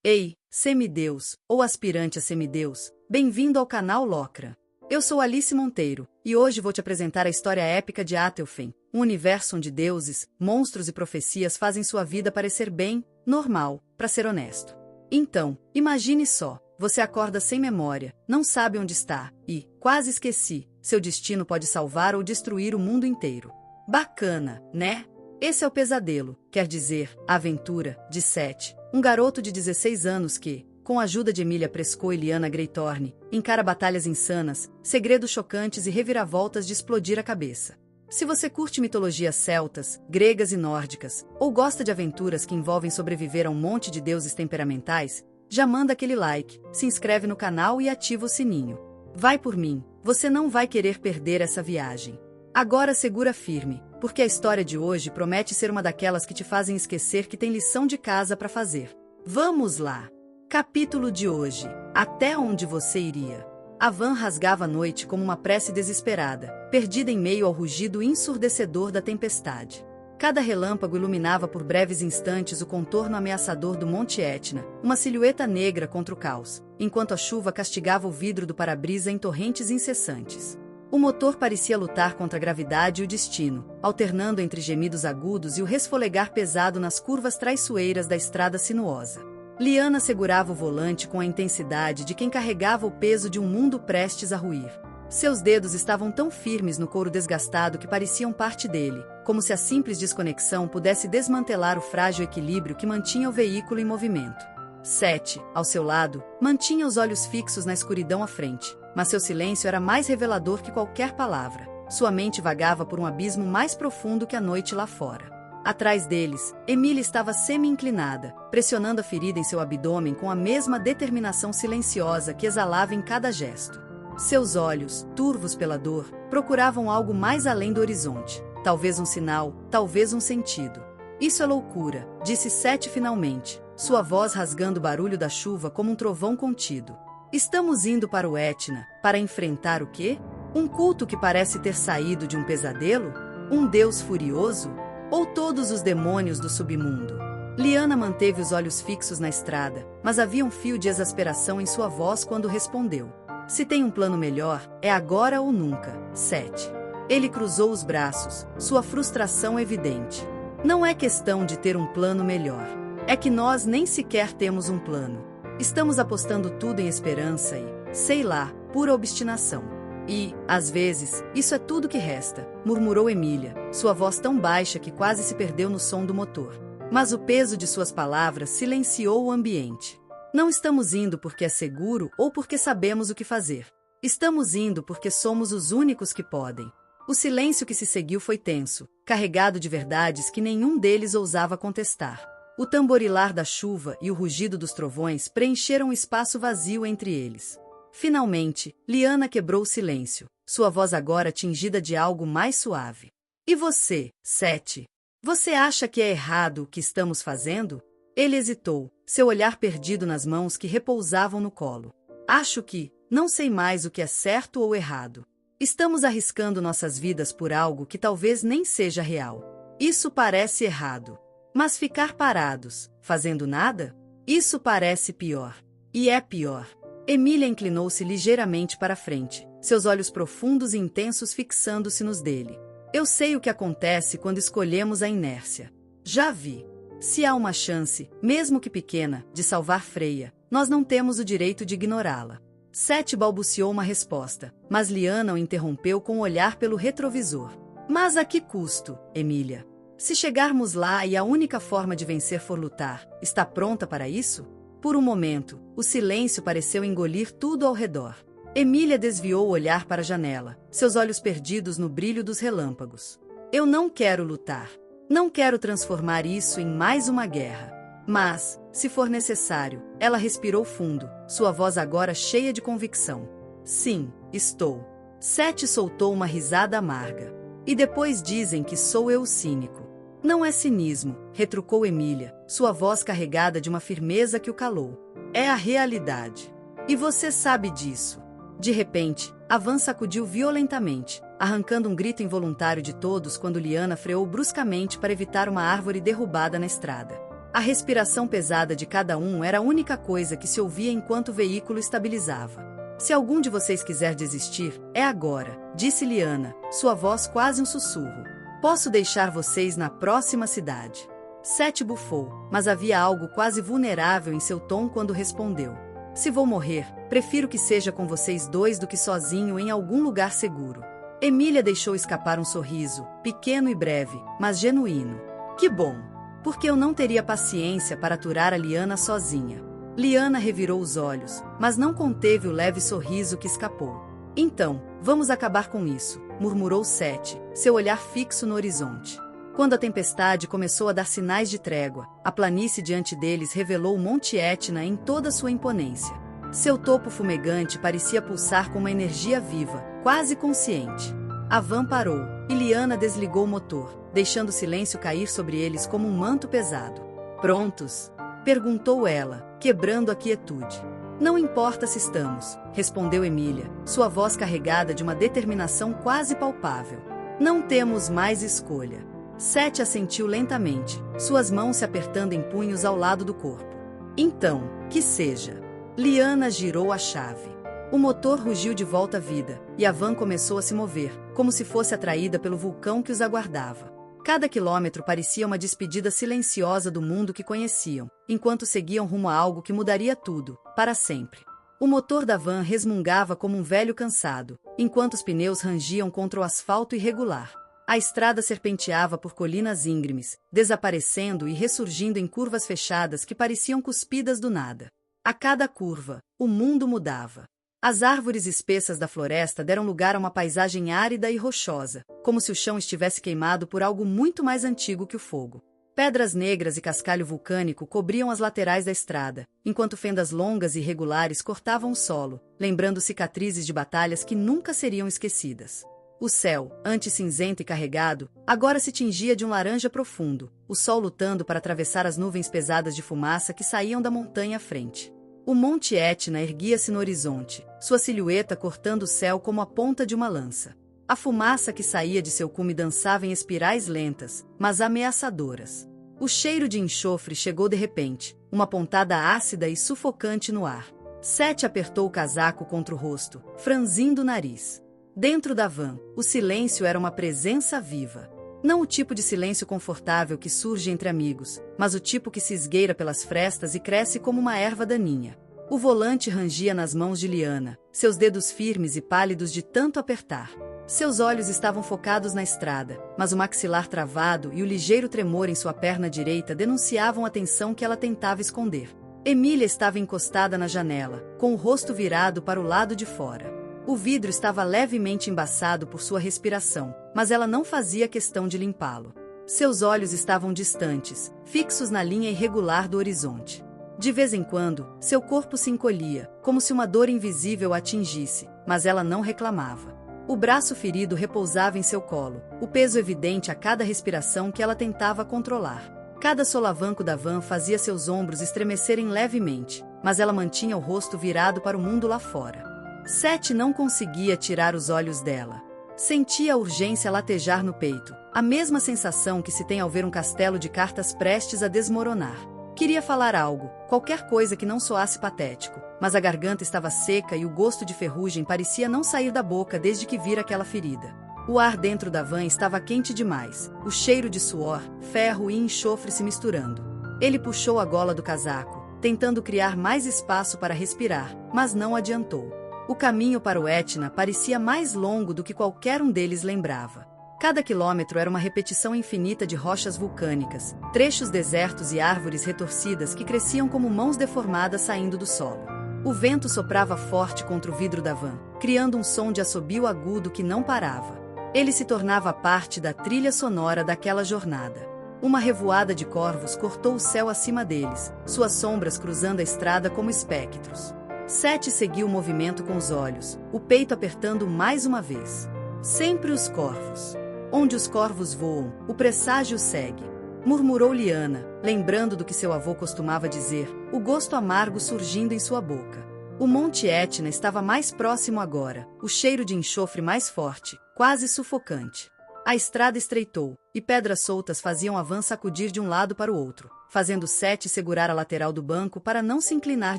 Ei, semideus, ou aspirante a semideus, bem-vindo ao canal Locra. Eu sou Alice Monteiro, e hoje vou te apresentar a história épica de Atelfen, um universo onde deuses, monstros e profecias fazem sua vida parecer bem, normal, para ser honesto. Então, imagine só, você acorda sem memória, não sabe onde está, e, quase esqueci, seu destino pode salvar ou destruir o mundo inteiro. Bacana, né? Esse é o pesadelo, quer dizer, a aventura, de Seth, um garoto de 16 anos que, com a ajuda de Emilia Prescott e Lyanna Greythorne, encara batalhas insanas, segredos chocantes e reviravoltas de explodir a cabeça. Se você curte mitologias celtas, gregas e nórdicas, ou gosta de aventuras que envolvem sobreviver a um monte de deuses temperamentais, já manda aquele like, se inscreve no canal e ativa o sininho. Vai por mim, você não vai querer perder essa viagem. Agora segura firme, porque a história de hoje promete ser uma daquelas que te fazem esquecer que tem lição de casa para fazer. Vamos lá! Capítulo de hoje. Até onde você iria? A van rasgava a noite como uma prece desesperada, perdida em meio ao rugido ensurdecedor da tempestade. Cada relâmpago iluminava por breves instantes o contorno ameaçador do Monte Etna, uma silhueta negra contra o caos, enquanto a chuva castigava o vidro do para-brisa em torrentes incessantes. O motor parecia lutar contra a gravidade e o destino, alternando entre gemidos agudos e o resfolegar pesado nas curvas traiçoeiras da estrada sinuosa. Lyanna segurava o volante com a intensidade de quem carregava o peso de um mundo prestes a ruir. Seus dedos estavam tão firmes no couro desgastado que pareciam parte dele, como se a simples desconexão pudesse desmantelar o frágil equilíbrio que mantinha o veículo em movimento. Seth, ao seu lado, mantinha os olhos fixos na escuridão à frente, mas seu silêncio era mais revelador que qualquer palavra. Sua mente vagava por um abismo mais profundo que a noite lá fora. Atrás deles, Emilia estava semi-inclinada, pressionando a ferida em seu abdômen com a mesma determinação silenciosa que exalava em cada gesto. Seus olhos, turvos pela dor, procuravam algo mais além do horizonte. Talvez um sinal, talvez um sentido. Isso é loucura, disse Seth finalmente, sua voz rasgando o barulho da chuva como um trovão contido. Estamos indo para o Etna, para enfrentar o quê? Um culto que parece ter saído de um pesadelo? Um deus furioso? Ou todos os demônios do submundo? Lyanna manteve os olhos fixos na estrada, mas havia um fio de exasperação em sua voz quando respondeu. Se tem um plano melhor, é agora ou nunca, Seth. Ele cruzou os braços, sua frustração evidente. Não é questão de ter um plano melhor. É que nós nem sequer temos um plano. Estamos apostando tudo em esperança e, sei lá, pura obstinação. E, às vezes, isso é tudo que resta, murmurou Emilia, sua voz tão baixa que quase se perdeu no som do motor. Mas o peso de suas palavras silenciou o ambiente. Não estamos indo porque é seguro ou porque sabemos o que fazer. Estamos indo porque somos os únicos que podem. O silêncio que se seguiu foi tenso, carregado de verdades que nenhum deles ousava contestar. O tamborilar da chuva e o rugido dos trovões preencheram o espaço vazio entre eles. Finalmente, Lyanna quebrou o silêncio, sua voz agora tingida de algo mais suave. E você, Seth? Você acha que é errado o que estamos fazendo? Ele hesitou, seu olhar perdido nas mãos que repousavam no colo. Acho que, não sei mais o que é certo ou errado. Estamos arriscando nossas vidas por algo que talvez nem seja real. Isso parece errado. Mas ficar parados, fazendo nada? Isso parece pior. E é pior. Emilia inclinou-se ligeiramente para a frente, seus olhos profundos e intensos fixando-se nos dele. Eu sei o que acontece quando escolhemos a inércia. Já vi. Se há uma chance, mesmo que pequena, de salvar Freya, nós não temos o direito de ignorá-la. Seth balbuciou uma resposta, mas Lyanna o interrompeu com um olhar pelo retrovisor. Mas a que custo, Emilia? Se chegarmos lá e a única forma de vencer for lutar, está pronta para isso? Por um momento, o silêncio pareceu engolir tudo ao redor. Emilia desviou o olhar para a janela, seus olhos perdidos no brilho dos relâmpagos. Eu não quero lutar. Não quero transformar isso em mais uma guerra. Mas, se for necessário, ela respirou fundo, sua voz agora cheia de convicção. Sim, estou. Seth soltou uma risada amarga. E depois dizem que sou eu o cínico. Não é cinismo, retrucou Emilia, sua voz carregada de uma firmeza que o calou. É a realidade. E você sabe disso. De repente, a van sacudiu violentamente, arrancando um grito involuntário de todos quando Lyanna freou bruscamente para evitar uma árvore derrubada na estrada. A respiração pesada de cada um era a única coisa que se ouvia enquanto o veículo estabilizava. Se algum de vocês quiser desistir, é agora, disse Lyanna, sua voz quase um sussurro. Posso deixar vocês na próxima cidade. Sete bufou, mas havia algo quase vulnerável em seu tom quando respondeu. Se vou morrer, prefiro que seja com vocês dois do que sozinho em algum lugar seguro. Emília deixou escapar um sorriso, pequeno e breve, mas genuíno. Que bom! Porque eu não teria paciência para aturar a Lyanna sozinha. Lyanna revirou os olhos, mas não conteve o leve sorriso que escapou. Então, vamos acabar com isso, murmurou Sete, seu olhar fixo no horizonte. Quando a tempestade começou a dar sinais de trégua, a planície diante deles revelou o Monte Etna em toda sua imponência. Seu topo fumegante parecia pulsar com uma energia viva, quase consciente. A van parou, e Lyanna desligou o motor, deixando o silêncio cair sobre eles como um manto pesado. Prontos? Perguntou ela, quebrando a quietude. Não importa se estamos, respondeu Emília, sua voz carregada de uma determinação quase palpável. Não temos mais escolha. Sete assentiu lentamente, suas mãos se apertando em punhos ao lado do corpo. Então, que seja. Lyanna girou a chave. O motor rugiu de volta à vida, e a van começou a se mover, como se fosse atraída pelo vulcão que os aguardava. Cada quilômetro parecia uma despedida silenciosa do mundo que conheciam, enquanto seguiam rumo a algo que mudaria tudo, para sempre. O motor da van resmungava como um velho cansado, enquanto os pneus rangiam contra o asfalto irregular. A estrada serpenteava por colinas íngremes, desaparecendo e ressurgindo em curvas fechadas que pareciam cuspidas do nada. A cada curva, o mundo mudava. As árvores espessas da floresta deram lugar a uma paisagem árida e rochosa, como se o chão estivesse queimado por algo muito mais antigo que o fogo. Pedras negras e cascalho vulcânico cobriam as laterais da estrada, enquanto fendas longas e irregulares cortavam o solo, lembrando cicatrizes de batalhas que nunca seriam esquecidas. O céu, antes cinzento e carregado, agora se tingia de um laranja profundo, o sol lutando para atravessar as nuvens pesadas de fumaça que saíam da montanha à frente. O Monte Etna erguia-se no horizonte, sua silhueta cortando o céu como a ponta de uma lança. A fumaça que saía de seu cume dançava em espirais lentas, mas ameaçadoras. O cheiro de enxofre chegou de repente, uma pontada ácida e sufocante no ar. Sete apertou o casaco contra o rosto, franzindo o nariz. Dentro da van, o silêncio era uma presença viva. Não o tipo de silêncio confortável que surge entre amigos, mas o tipo que se esgueira pelas frestas e cresce como uma erva daninha. O volante rangia nas mãos de Lyanna, seus dedos firmes e pálidos de tanto apertar. Seus olhos estavam focados na estrada, mas o maxilar travado e o ligeiro tremor em sua perna direita denunciavam a tensão que ela tentava esconder. Emília estava encostada na janela, com o rosto virado para o lado de fora. O vidro estava levemente embaçado por sua respiração, mas ela não fazia questão de limpá-lo. Seus olhos estavam distantes, fixos na linha irregular do horizonte. De vez em quando, seu corpo se encolhia, como se uma dor invisível a atingisse, mas ela não reclamava. O braço ferido repousava em seu colo, o peso evidente a cada respiração que ela tentava controlar. Cada solavanco da van fazia seus ombros estremecerem levemente, mas ela mantinha o rosto virado para o mundo lá fora. Sete não conseguia tirar os olhos dela. Sentia a urgência latejar no peito, a mesma sensação que se tem ao ver um castelo de cartas prestes a desmoronar. Queria falar algo, qualquer coisa que não soasse patético, mas a garganta estava seca e o gosto de ferrugem parecia não sair da boca desde que vira aquela ferida. O ar dentro da van estava quente demais, o cheiro de suor, ferro e enxofre se misturando. Ele puxou a gola do casaco, tentando criar mais espaço para respirar, mas não adiantou. O caminho para o Etna parecia mais longo do que qualquer um deles lembrava. Cada quilômetro era uma repetição infinita de rochas vulcânicas, trechos desertos e árvores retorcidas que cresciam como mãos deformadas saindo do solo. O vento soprava forte contra o vidro da van, criando um som de assobio agudo que não parava. Ele se tornava parte da trilha sonora daquela jornada. Uma revoada de corvos cortou o céu acima deles, suas sombras cruzando a estrada como espectros. Sete seguiu o movimento com os olhos, o peito apertando mais uma vez. Sempre os corvos. Onde os corvos voam, o presságio segue. Murmurou Lyanna, lembrando do que seu avô costumava dizer, o gosto amargo surgindo em sua boca. O Monte Etna estava mais próximo agora, o cheiro de enxofre mais forte, quase sufocante. A estrada estreitou, e pedras soltas faziam a van sacudir de um lado para o outro, fazendo Sete segurar a lateral do banco para não se inclinar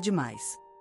demais.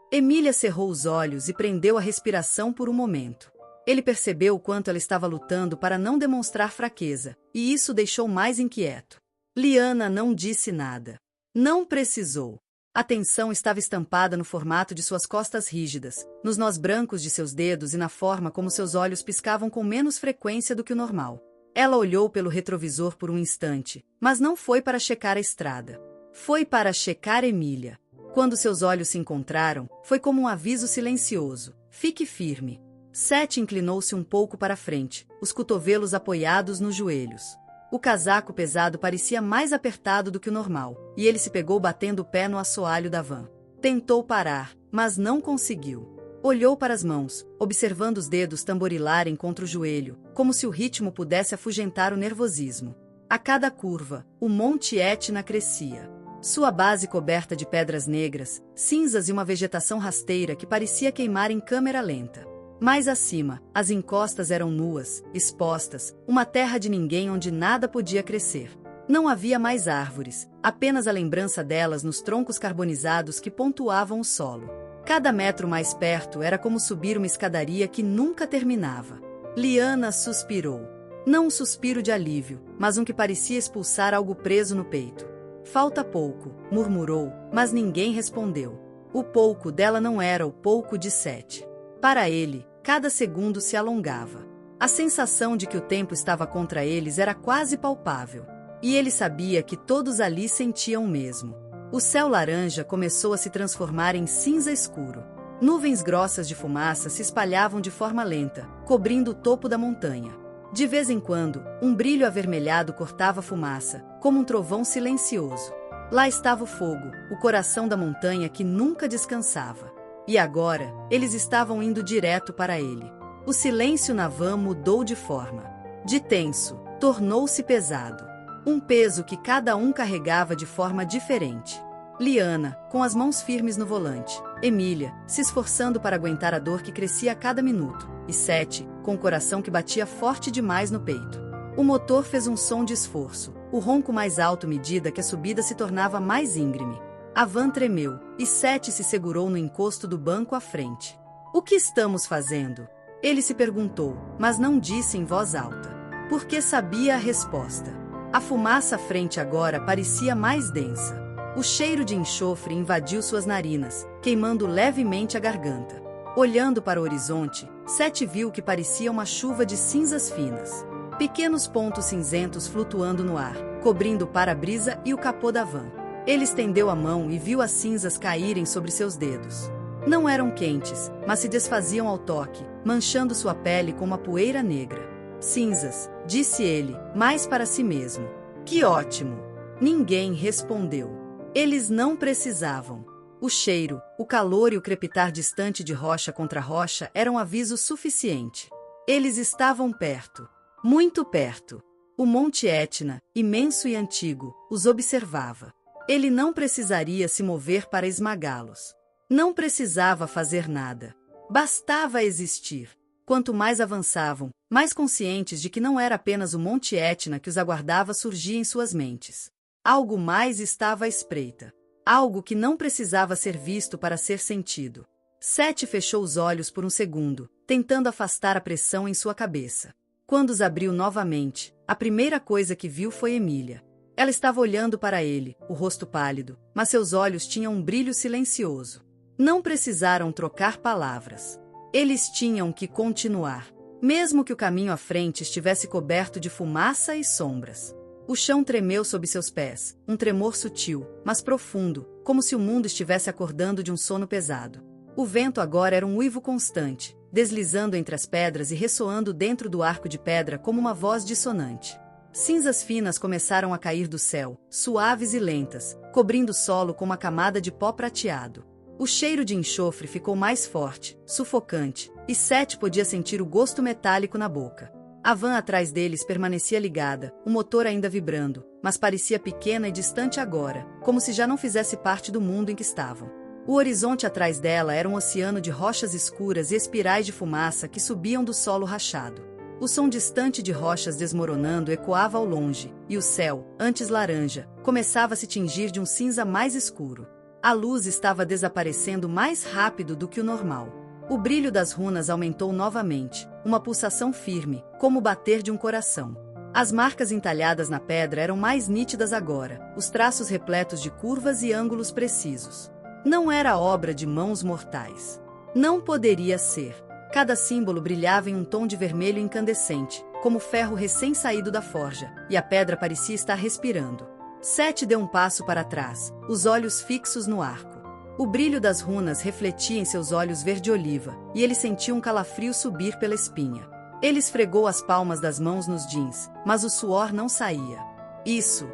Emília cerrou os olhos e prendeu a respiração por um momento. Ele percebeu o quanto ela estava lutando para não demonstrar fraqueza, e isso o deixou mais inquieto. Liana não disse nada. Não precisou. A tensão estava estampada no formato de suas costas rígidas, nos nós brancos de seus dedos e na forma como seus olhos piscavam com menos frequência do que o normal. Ela olhou pelo retrovisor por um instante, mas não foi para checar a estrada. Foi para checar Emília. Quando seus olhos se encontraram, foi como um aviso silencioso. Fique firme. Sete inclinou-se um pouco para frente, os cotovelos apoiados nos joelhos. O casaco pesado parecia mais apertado do que o normal, e ele se pegou batendo o pé no assoalho da van. Tentou parar, mas não conseguiu. Olhou para as mãos, observando os dedos tamborilarem contra o joelho, como se o ritmo pudesse afugentar o nervosismo. A cada curva, o Monte Etna crescia. Sua base coberta de pedras negras, cinzas e uma vegetação rasteira que parecia queimar em câmera lenta. Mais acima, as encostas eram nuas, expostas, uma terra de ninguém onde nada podia crescer. Não havia mais árvores, apenas a lembrança delas nos troncos carbonizados que pontuavam o solo. Cada metro mais perto era como subir uma escadaria que nunca terminava. Liana suspirou. Não um suspiro de alívio, mas um que parecia expulsar algo preso no peito. Falta pouco, murmurou, mas ninguém respondeu. O pouco dela não era o pouco de Sete. Para ele, cada segundo se alongava. A sensação de que o tempo estava contra eles era quase palpável. E ele sabia que todos ali sentiam o mesmo. O céu laranja começou a se transformar em cinza escuro. Nuvens grossas de fumaça se espalhavam de forma lenta, cobrindo o topo da montanha. De vez em quando, um brilho avermelhado cortava a fumaça, como um trovão silencioso. Lá estava o fogo, o coração da montanha que nunca descansava. E agora, eles estavam indo direto para ele. O silêncio na van mudou de forma. De tenso, tornou-se pesado. Um peso que cada um carregava de forma diferente. Liana, com as mãos firmes no volante. Emília, se esforçando para aguentar a dor que crescia a cada minuto. E Sete, com o coração que batia forte demais no peito. O motor fez um som de esforço, o ronco mais alto à medida que a subida se tornava mais íngreme. A van tremeu, e Sete se segurou no encosto do banco à frente. O que estamos fazendo? Ele se perguntou, mas não disse em voz alta. Porque sabia a resposta. A fumaça à frente agora parecia mais densa. O cheiro de enxofre invadiu suas narinas, queimando levemente a garganta. Olhando para o horizonte, Sete viu o que parecia uma chuva de cinzas finas. Pequenos pontos cinzentos flutuando no ar, cobrindo o para-brisa e o capô da van. Ele estendeu a mão e viu as cinzas caírem sobre seus dedos. Não eram quentes, mas se desfaziam ao toque, manchando sua pele com uma poeira negra. Cinzas, disse ele, mais para si mesmo. Que ótimo! Ninguém respondeu. Eles não precisavam. O cheiro, o calor e o crepitar distante de rocha contra rocha eram aviso suficiente. Eles estavam perto. Muito perto. O Monte Etna, imenso e antigo, os observava. Ele não precisaria se mover para esmagá-los. Não precisava fazer nada. Bastava existir. Quanto mais avançavam, mais conscientes de que não era apenas o Monte Etna que os aguardava surgia em suas mentes. Algo mais estava à espreita. Algo que não precisava ser visto para ser sentido. Sete fechou os olhos por um segundo, tentando afastar a pressão em sua cabeça. Quando os abriu novamente, a primeira coisa que viu foi Emília. Ela estava olhando para ele, o rosto pálido, mas seus olhos tinham um brilho silencioso. Não precisaram trocar palavras. Eles tinham que continuar, mesmo que o caminho à frente estivesse coberto de fumaça e sombras. O chão tremeu sob seus pés, um tremor sutil, mas profundo, como se o mundo estivesse acordando de um sono pesado. O vento agora era um uivo constante, deslizando entre as pedras e ressoando dentro do arco de pedra como uma voz dissonante. Cinzas finas começaram a cair do céu, suaves e lentas, cobrindo o solo com uma camada de pó prateado. O cheiro de enxofre ficou mais forte, sufocante, e Sete podia sentir o gosto metálico na boca. A van atrás deles permanecia ligada, o motor ainda vibrando, mas parecia pequena e distante agora, como se já não fizesse parte do mundo em que estavam. O horizonte atrás dela era um oceano de rochas escuras e espirais de fumaça que subiam do solo rachado. O som distante de rochas desmoronando ecoava ao longe, e o céu, antes laranja, começava a se tingir de um cinza mais escuro. A luz estava desaparecendo mais rápido do que o normal. O brilho das runas aumentou novamente, uma pulsação firme, como o bater de um coração. As marcas entalhadas na pedra eram mais nítidas agora, os traços repletos de curvas e ângulos precisos. Não era obra de mãos mortais. Não poderia ser. Cada símbolo brilhava em um tom de vermelho incandescente, como ferro recém-saído da forja, e a pedra parecia estar respirando. Sete deu um passo para trás, os olhos fixos no arco. O brilho das runas refletia em seus olhos verde-oliva, e ele sentia um calafrio subir pela espinha. Ele esfregou as palmas das mãos nos jeans, mas o suor não saía. Isso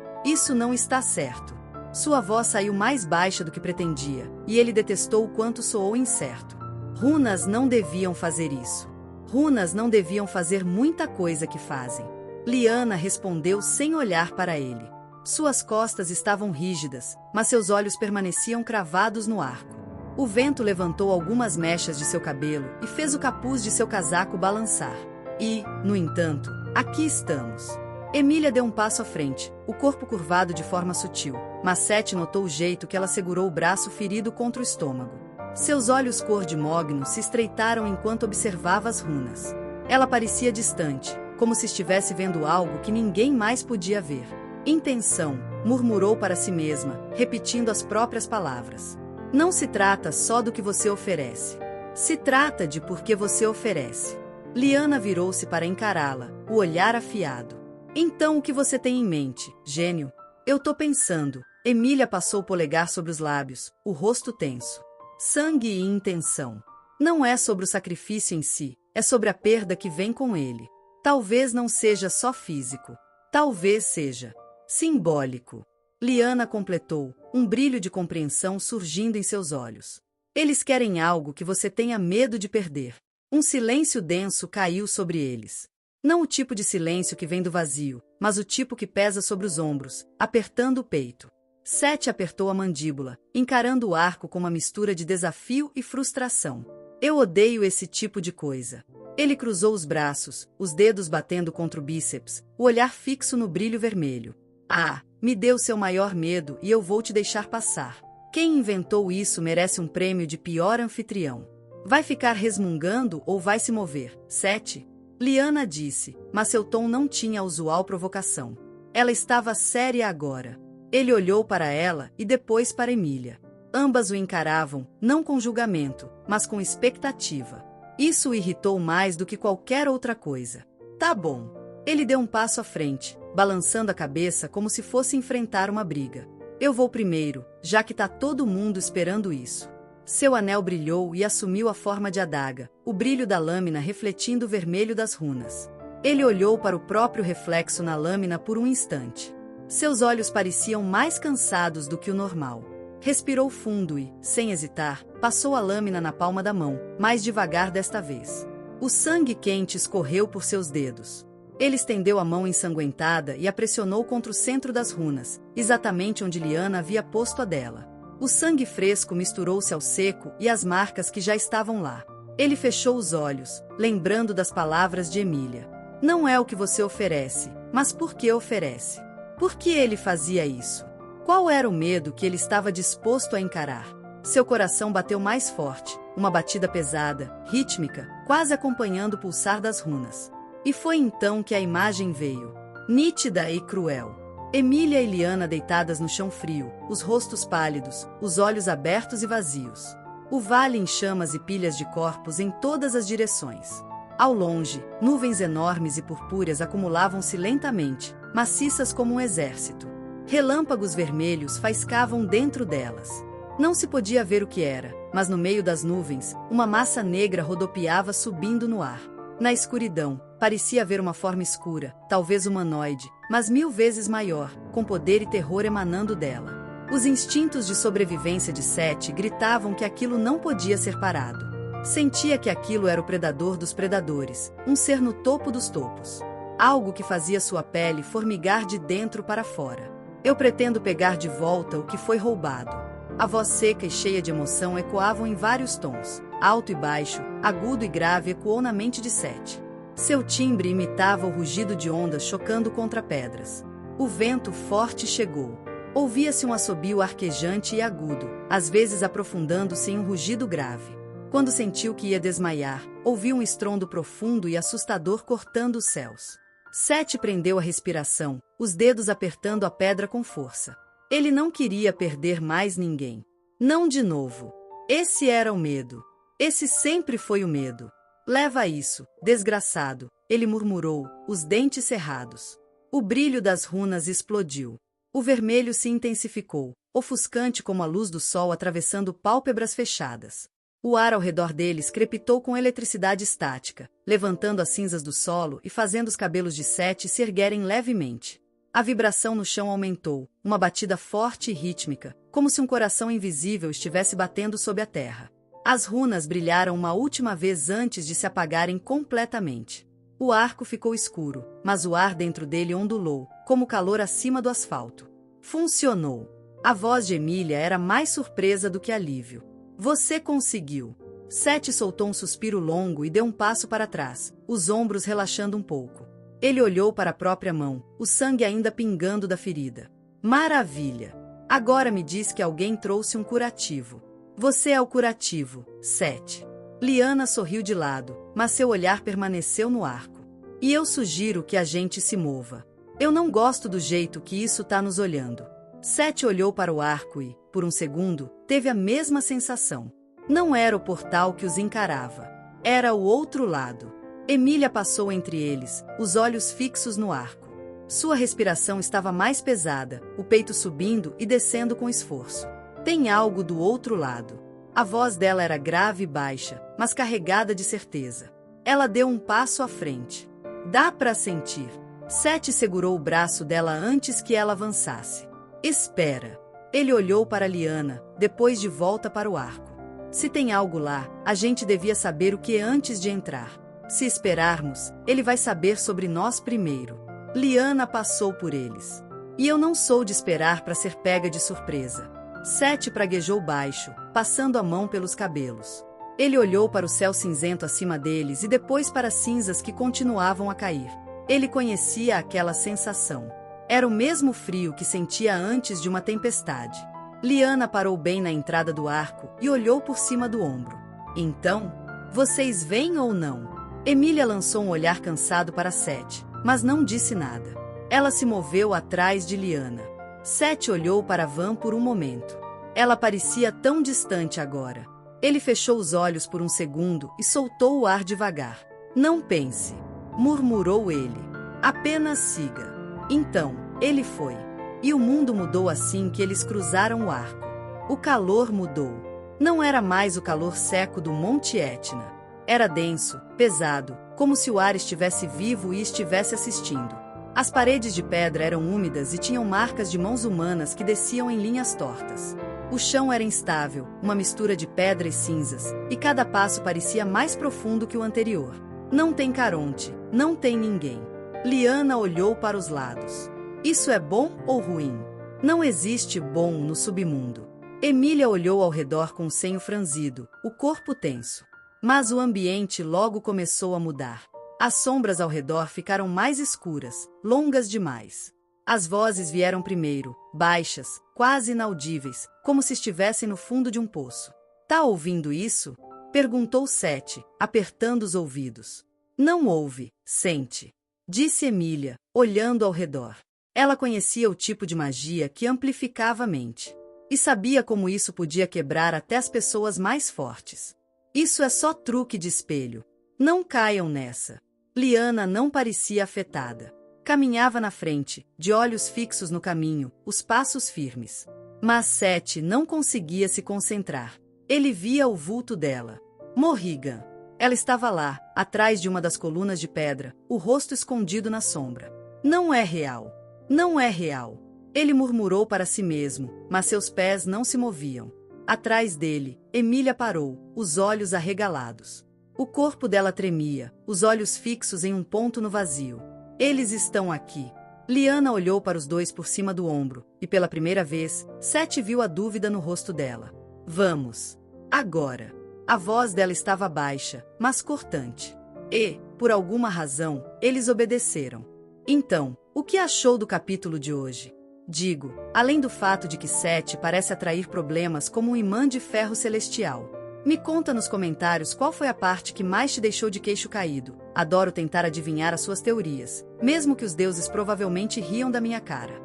não está certo. Sua voz saiu mais baixa do que pretendia, e ele detestou o quanto soou incerto. Runas não deviam fazer isso. Runas não deviam fazer muita coisa que fazem. Liana respondeu sem olhar para ele. Suas costas estavam rígidas, mas seus olhos permaneciam cravados no arco. O vento levantou algumas mechas de seu cabelo e fez o capuz de seu casaco balançar. E, no entanto, aqui estamos. Emília deu um passo à frente, o corpo curvado de forma sutil, mas Sete notou o jeito que ela segurou o braço ferido contra o estômago. Seus olhos cor de mogno se estreitaram enquanto observava as runas. Ela parecia distante, como se estivesse vendo algo que ninguém mais podia ver. Intenção, murmurou para si mesma, repetindo as próprias palavras. Não se trata só do que você oferece. Se trata de por que você oferece. Liana virou-se para encará-la, o olhar afiado. Então o que você tem em mente, gênio? Eu tô pensando. Emília passou o polegar sobre os lábios, o rosto tenso. Sangue e intenção. Não é sobre o sacrifício em si, é sobre a perda que vem com ele. Talvez não seja só físico. Talvez seja simbólico. Liana completou, um brilho de compreensão surgindo em seus olhos. Eles querem algo que você tenha medo de perder. Um silêncio denso caiu sobre eles. Não o tipo de silêncio que vem do vazio, mas o tipo que pesa sobre os ombros, apertando o peito. Sete apertou a mandíbula, encarando o arco com uma mistura de desafio e frustração. Eu odeio esse tipo de coisa. Ele cruzou os braços, os dedos batendo contra o bíceps, o olhar fixo no brilho vermelho. Ah, me deu seu maior medo e eu vou te deixar passar. Quem inventou isso merece um prêmio de pior anfitrião. Vai ficar resmungando ou vai se mover, Sete? Liana disse, mas seu tom não tinha a usual provocação. Ela estava séria agora. Ele olhou para ela e depois para Emília. Ambas o encaravam, não com julgamento, mas com expectativa. Isso o irritou mais do que qualquer outra coisa. Tá bom. Ele deu um passo à frente, balançando a cabeça como se fosse enfrentar uma briga. Eu vou primeiro, já que tá todo mundo esperando isso. Seu anel brilhou e assumiu a forma de adaga, o brilho da lâmina refletindo o vermelho das runas. Ele olhou para o próprio reflexo na lâmina por um instante. Seus olhos pareciam mais cansados do que o normal. Respirou fundo e, sem hesitar, passou a lâmina na palma da mão, mais devagar desta vez. O sangue quente escorreu por seus dedos. Ele estendeu a mão ensanguentada e a pressionou contra o centro das runas, exatamente onde Liana havia posto a dela. O sangue fresco misturou-se ao seco e às marcas que já estavam lá. Ele fechou os olhos, lembrando das palavras de Emília. Não é o que você oferece, mas por que oferece? Por que ele fazia isso? Qual era o medo que ele estava disposto a encarar? Seu coração bateu mais forte, uma batida pesada, rítmica, quase acompanhando o pulsar das runas. E foi então que a imagem veio, nítida e cruel. Emília e Liana deitadas no chão frio, os rostos pálidos, os olhos abertos e vazios. O vale em chamas e pilhas de corpos em todas as direções. Ao longe, nuvens enormes e purpúreas acumulavam-se lentamente, maciças como um exército. Relâmpagos vermelhos faiscavam dentro delas. Não se podia ver o que era, mas no meio das nuvens, uma massa negra rodopiava subindo no ar. Na escuridão, parecia haver uma forma escura, talvez humanoide, mas 1000 vezes maior, com poder e terror emanando dela. Os instintos de sobrevivência de Sete gritavam que aquilo não podia ser parado. Sentia que aquilo era o predador dos predadores, um ser no topo dos topos. Algo que fazia sua pele formigar de dentro para fora. Eu pretendo pegar de volta o que foi roubado. A voz seca e cheia de emoção ecoavam em vários tons. Alto e baixo, agudo e grave ecoou na mente de Sete. Seu timbre imitava o rugido de ondas chocando contra pedras. O vento forte chegou. Ouvia-se um assobio arquejante e agudo, às vezes aprofundando-se em um rugido grave. Quando sentiu que ia desmaiar, ouviu um estrondo profundo e assustador cortando os céus. Sete prendeu a respiração, os dedos apertando a pedra com força. Ele não queria perder mais ninguém. Não de novo. Esse era o medo. Esse sempre foi o medo. Leva isso, desgraçado, ele murmurou, os dentes cerrados. O brilho das runas explodiu. O vermelho se intensificou, ofuscante como a luz do sol atravessando pálpebras fechadas. O ar ao redor deles crepitou com eletricidade estática, levantando as cinzas do solo e fazendo os cabelos de Sete se erguerem levemente. A vibração no chão aumentou, uma batida forte e rítmica, como se um coração invisível estivesse batendo sob a terra. As runas brilharam uma última vez antes de se apagarem completamente. O arco ficou escuro, mas o ar dentro dele ondulou, como calor acima do asfalto. Funcionou. A voz de Emília era mais surpresa do que alívio. Você conseguiu. Sete soltou um suspiro longo e deu um passo para trás, os ombros relaxando um pouco. Ele olhou para a própria mão, o sangue ainda pingando da ferida. Maravilha! Agora me diz que alguém trouxe um curativo. Você é o curativo, Sete. Liana sorriu de lado, mas seu olhar permaneceu no arco. E eu sugiro que a gente se mova. Eu não gosto do jeito que isso tá nos olhando. Sete olhou para o arco e, por um segundo, teve a mesma sensação. Não era o portal que os encarava. Era o outro lado. Emília passou entre eles, os olhos fixos no arco. Sua respiração estava mais pesada, o peito subindo e descendo com esforço. Tem algo do outro lado. A voz dela era grave e baixa, mas carregada de certeza. Ela deu um passo à frente. Dá para sentir. Sete segurou o braço dela antes que ela avançasse. Espera. Ele olhou para Liana, depois de volta para o arco. Se tem algo lá, a gente devia saber o que antes de entrar. Se esperarmos, ele vai saber sobre nós primeiro. Liana passou por eles. E eu não sou de esperar para ser pega de surpresa. Sete praguejou baixo, passando a mão pelos cabelos. Ele olhou para o céu cinzento acima deles e depois para as cinzas que continuavam a cair. Ele conhecia aquela sensação. Era o mesmo frio que sentia antes de uma tempestade. Liana parou bem na entrada do arco e olhou por cima do ombro. Então, vocês vêm ou não? Emília lançou um olhar cansado para Sete, mas não disse nada. Ela se moveu atrás de Liana. Sete olhou para Van por um momento. Ela parecia tão distante agora. Ele fechou os olhos por um segundo e soltou o ar devagar. Não pense, murmurou ele. Apenas siga. Então, ele foi. E o mundo mudou assim que eles cruzaram o arco. O calor mudou. Não era mais o calor seco do Monte Etna. Era denso, pesado, como se o ar estivesse vivo e estivesse assistindo. As paredes de pedra eram úmidas e tinham marcas de mãos humanas que desciam em linhas tortas. O chão era instável, uma mistura de pedra e cinzas, e cada passo parecia mais profundo que o anterior. Não tem Caronte, não tem ninguém. Liana olhou para os lados. Isso é bom ou ruim? Não existe bom no submundo. Emília olhou ao redor com o senho franzido, o corpo tenso. Mas o ambiente logo começou a mudar. As sombras ao redor ficaram mais escuras, longas demais. As vozes vieram primeiro, baixas, quase inaudíveis, como se estivessem no fundo de um poço. Tá ouvindo isso? Perguntou Sete, apertando os ouvidos. Não ouve, sente, disse Emília, olhando ao redor. Ela conhecia o tipo de magia que amplificava a mente. E sabia como isso podia quebrar até as pessoas mais fortes. Isso é só truque de espelho. Não caiam nessa. Liana não parecia afetada. Caminhava na frente, de olhos fixos no caminho, os passos firmes. Mas Sete não conseguia se concentrar. Ele via o vulto dela. Morrigan. Ela estava lá, atrás de uma das colunas de pedra, o rosto escondido na sombra. Não é real. Não é real. Ele murmurou para si mesmo, mas seus pés não se moviam. Atrás dele, Emília parou, os olhos arregalados. O corpo dela tremia, os olhos fixos em um ponto no vazio. Eles estão aqui. Liana olhou para os dois por cima do ombro, e pela primeira vez, Sete viu a dúvida no rosto dela. Vamos. Agora. A voz dela estava baixa, mas cortante. E, por alguma razão, eles obedeceram. Então, o que achou do capítulo de hoje? Digo, além do fato de que Sete parece atrair problemas como um imã de ferro celestial. Me conta nos comentários qual foi a parte que mais te deixou de queixo caído. Adoro tentar adivinhar as suas teorias, mesmo que os deuses provavelmente riam da minha cara.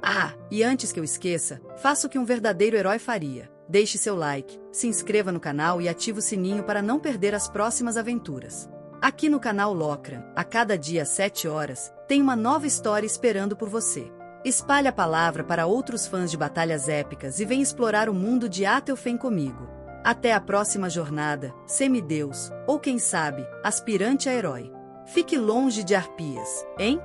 Ah, e antes que eu esqueça, faça o que um verdadeiro herói faria. Deixe seu like, se inscreva no canal e ative o sininho para não perder as próximas aventuras. Aqui no canal Locra, a cada dia às 7 horas, tem uma nova história esperando por você. Espalhe a palavra para outros fãs de batalhas épicas e vem explorar o mundo de Atelfen comigo. Até a próxima jornada, semideus, ou quem sabe, aspirante a herói. Fique longe de arpias, hein?